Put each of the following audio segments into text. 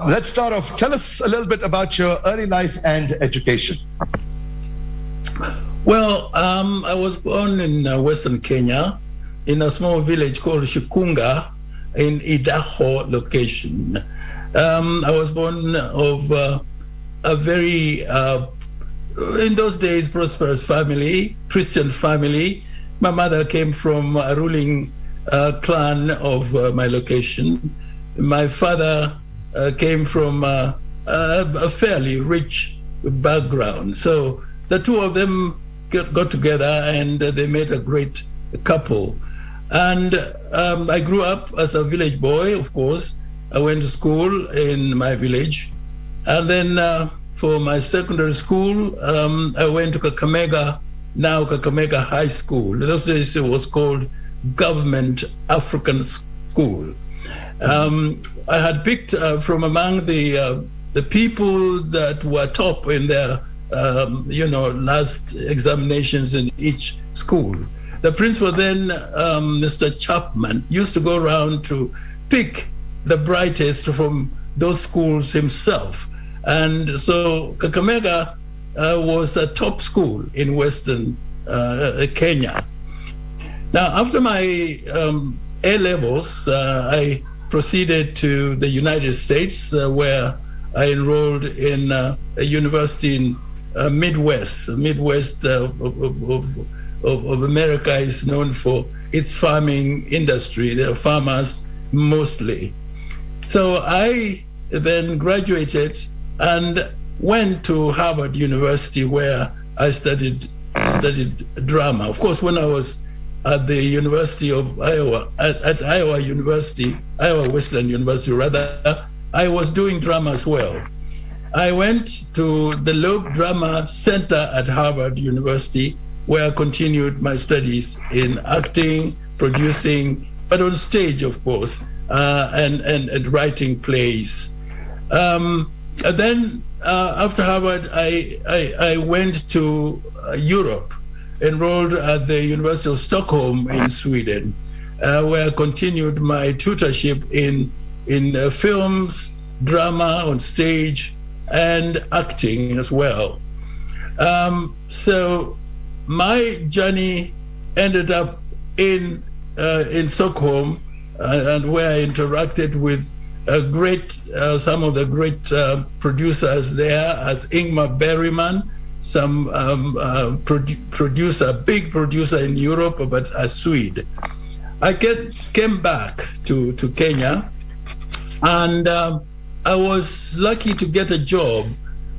let's start off. Tell us a little bit about your early life and education. Well, I was born in Western Kenya, in a small village called Shikunga in Idaho location. I was born of a very, in those days, prosperous family, Christian family. My mother came from a ruling clan of my location. My father came from a fairly rich background. So the two of them got together and they made a great couple. And I grew up as a village boy, of course. I went to school in my village. And then for my secondary school, I went to Kakamega, now Kakamega High School. In those days it was called Government African School. I had picked from among the people that were top in their last examinations in each school. The principal then, Mr. Chapman, used to go around to pick the brightest from those schools himself. And so Kakamega was a top school in Western Kenya. Now, after my A-levels, I proceeded to the United States, where I enrolled in a university in Midwest. The Midwest of America is known for its farming industry. They're farmers mostly. So I then graduated and went to Harvard University, where I studied drama. Of course, when I was at the University of Iowa, at Iowa University, Iowa Wesleyan University rather, I was doing drama as well. I went to the Loeb Drama Center at Harvard University, where I continued my studies in acting, producing, but on stage, of course, and writing plays. Then after Harvard, I went to Europe, enrolled at the University of Stockholm in Sweden, where I continued my tutorship in films, drama on stage, and acting as well. So my journey ended up in Stockholm, and where I interacted with some of the great producers there, as Ingmar Bergman, some big producer in Europe, but a Swede. I came back to Kenya, and I was lucky to get a job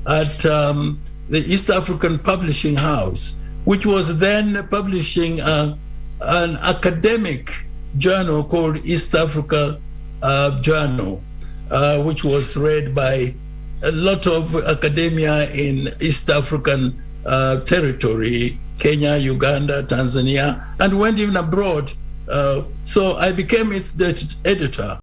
at the East African Publishing House, which was then publishing an academic journal called East Africa Journal, which was read by a lot of academia in East African territory, Kenya, Uganda, Tanzania, and went even abroad. So I became its editor.